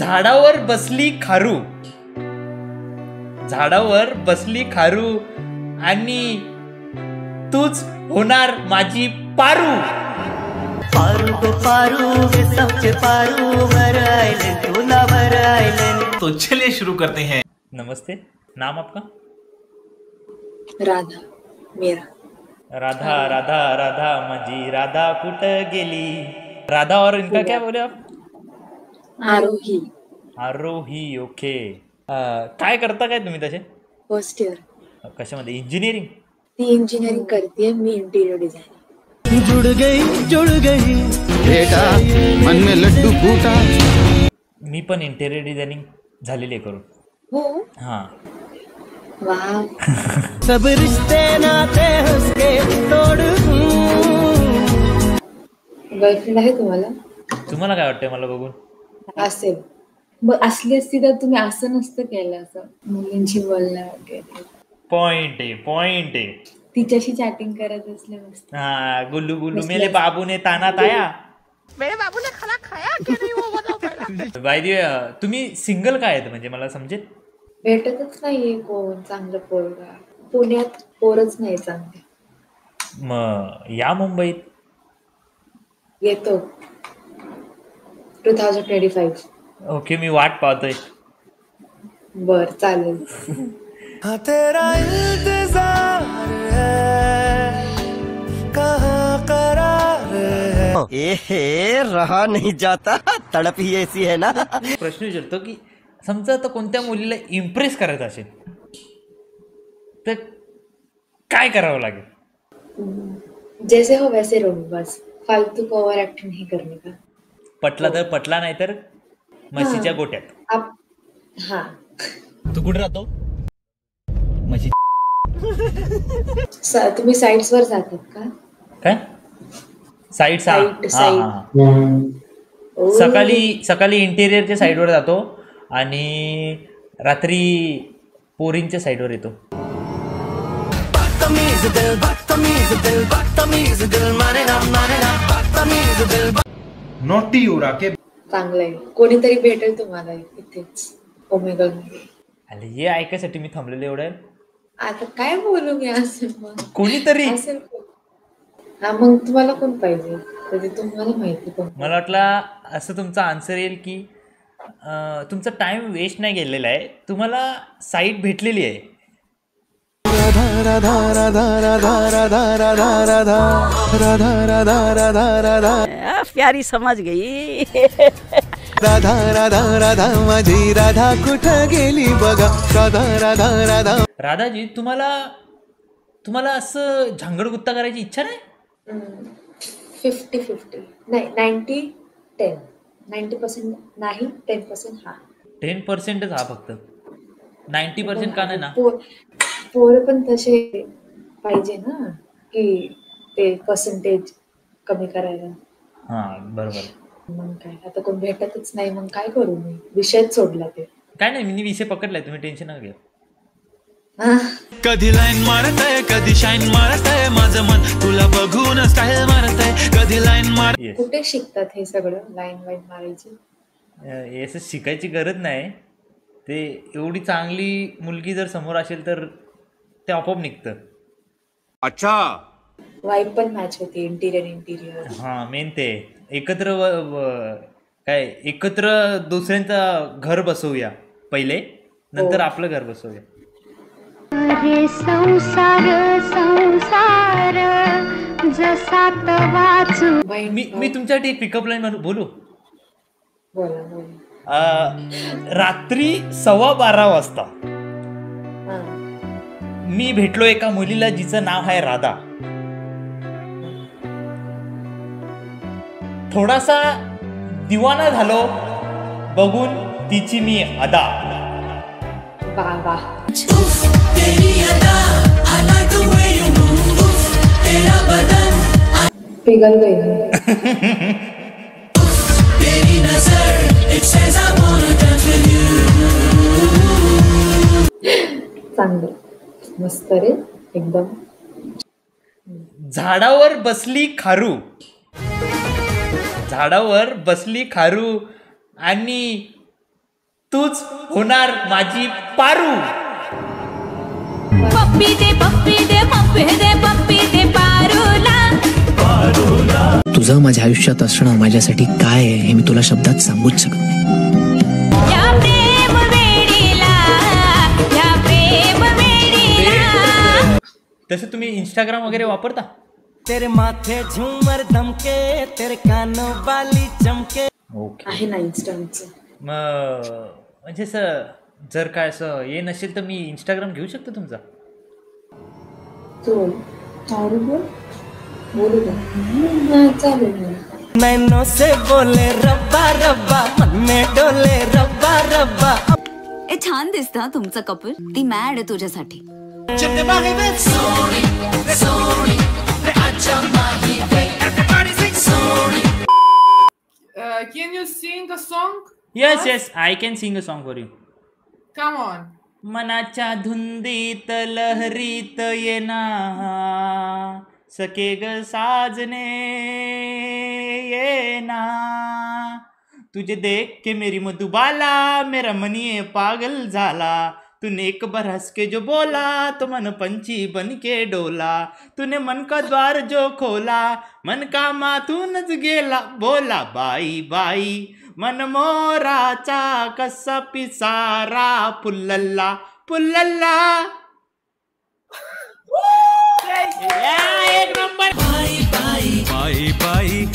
झाडावर बसली खारू, झाडावर बसली खारू आणि तूच होणार माझी पारू. पारू तो पारू वे सबसे पारू वराइले तुला वराइले. तो चलिए शुरू करते हैं. नमस्ते, नाम आपका? राधा. मेरा राधा राधा राधा माझी राधा कुठं गेली. राधा और इनका क्या बोले आप? आरोही. आरोही. ओके. काय करता काय तुम्ही तसे? First year. कशामध्ये? इंजिनिअरिंग? ती इंजिनिअरिंग करते, मी इंटिरियर डिझायनिंग. जुड़ गई बेटा मन में लड्डू फूटा. मी पण इंटेरियर डिझायनिंग झालेली आहे करून. हो. हा. वाह. सब रिश्ते नाते हंसके तोड़. गर्लफ्रेंड आहे तुम्हाला? तुम्हाला काय वाटतंय मला बघून? असेल. मग असली असती तर तुम्ही असं नसतं केलं, असं मुलींशी बोलणं वगैरे. पॉइंट आहे, पॉइंट आहे. तिच्याशी चॅटिंग करत असल्या मस्त. हा, गुल्लू गुल्लू मेरे बाबू ने ताना ताया. मेरे बाबू ने खाना खाया कि नहीं वो बताओ पहले. बाय द वे, तुम्ही सिंगल काय आहेत म्हणजे मला समजेल? भेटतच नाहीये कोण चांगलं पोरगा. पुण्यात पोरच नाही चांगले. मग या मुंबईत येतो 2025. ओके, मी वाट पाहतोय. बर, चालेल. तेरा इंतजार है कहाँ करार है. ए रहा नहीं जाता, तड़प ही ऐसी है ना. प्रश्न विचारतो की समजा आता कोणत्या मुलीला इम्प्रेस करायचं असेल तर काय करावं लागेल? जैसे हो वैसे रहो, बस फालतू को ओवर एक्टिंग नहीं करने का. पटला तर पटला, नाही तर म्हशीच्या गोट्यात. आप हा. तू कुठे राहतो? म्हशी. तुम्ही साइट्स वर जातात का? काय साईड? सकाळी इंटेरियरच्या साईडवर जातो आणि रात्री पोरींच्या साईडवर येतो. नॉटी हो राके. चांगलं आहे. कोणीतरी भेटेल तुम्हाला इथेच ओमेगल मध्ये. अरे हे ऐकायसाठी मी थांबलेलो एवढं. आता काय बोलू मी असं? मग कोणीतरी असेल. हा, मग तुम्हाला कोण पाहिजे? म्हणजे तुम्हाला माहिती कोण? मला वाटलं असं तुमचा आन्सर येईल की तुमचा टाइम वेस्ट नाही गेलेला आहे, तुम्हाला साईट भेटलेली आहे. राधा राधा राधा राधा राधा राधा राधा राधा राधा राधा राधा. प्यारी समझ गई. राधा राधा राधा माझी राधा कुठं गेली बघा. राधा राधा राधा. राधाजी, तुम्हाला असं झांगडगुत्ता करायची इच्छा नाही? 50-50 नाही, 90-10. 90% नाही, 10% हा. 10%च हा फक्त. 90% का नाही ना? पोरं पण तसे पाहिजे ना, की ते पर्सेंटेज कमी करायला. हा, बरोबर. मग काय, आता कोण भेटतच नाही, मग काय करू मी? विषयच सोडला ते. काय नाही, मी विषय पकडलाय, तुम्ही टेन्शन नका घेऊ. कधी लाईन मारतय, कधी शाईन मारतय, माझं मन तुला बघून स्टाईल मारतय. कधी लाईन मार. कुठे शिकतात हे सगळं, लाईन वाईन मारायची? असं शिकायची गरज नाही. ते एवढी चांगली मुलगी जर समोर असेल तर ते आपोआप निघतं. अच्छा. वाईब पण मॅच होते. इंटिरियर. हा, मेन ते एकत्र एकत्र दुसऱ्यांचं घर बसवूया पहिले, नंतर आपलं घर बसवूया. मी तुमच्यासाठी एक पिकअप लाईन बोलू? रात्री 12:15 वाजता मी भेटलो एका मुलीला जिचं नाव आहे राधा. थोडासा दिवाना झालो बघून तिची मी अदा. पिघल गई. चांगलं, मस्त रे एकदम. झाडावर बसली खारू, झाडावर बसली खारू आणि तूच होणार माझी पारू. पप्पी दे पप्पी दे पप्पी दे पप्पी दे पारूला. तुझं माझ्या आयुष्यात असणं माझ्यासाठी काय आहे हे मी तुला शब्दात सांगूच शकत नाही. या प्रेम वेडीला, या प्रेम वेडीला. तसं तुम्ही इंस्टाग्राम वगैरे वापरता? तेरे माथे झूमर दमके, तेरे कानों वाली चमके. ओके. आहे ना इन्स्टाचं. मग म्हणजे असं जर काय असं हे नसेल तर मी इंस्टाग्राम घेऊ शकतो तुमचा? तो बोलू का? चालेल ना. नैनों से बोले रब्बा रब्बा, मन में डोले रब्बा रब्बा. ए छान दिसतं तुमचं कपल. ती मॅड आहे तुझ्यासाठी. Can you sing a song? Yes, I can sing a song for you. Come on. मनाच्या धुंदीत लहरीत येना सके ग साजने येना. तुझे देख के मेरी मधुबाला, मेरा मनिए पागल झाला. तूने एक बार हंस के जो बोला तो मन पंछी बन के डोला. तूने मन का द्वार जो खोला, मन का माथूनच गेला. बोला बाई बाई मन मोराचा कसा पिसारा. पुल्लल्ला पुल्लल्ला. एक नंबर. बाई बाई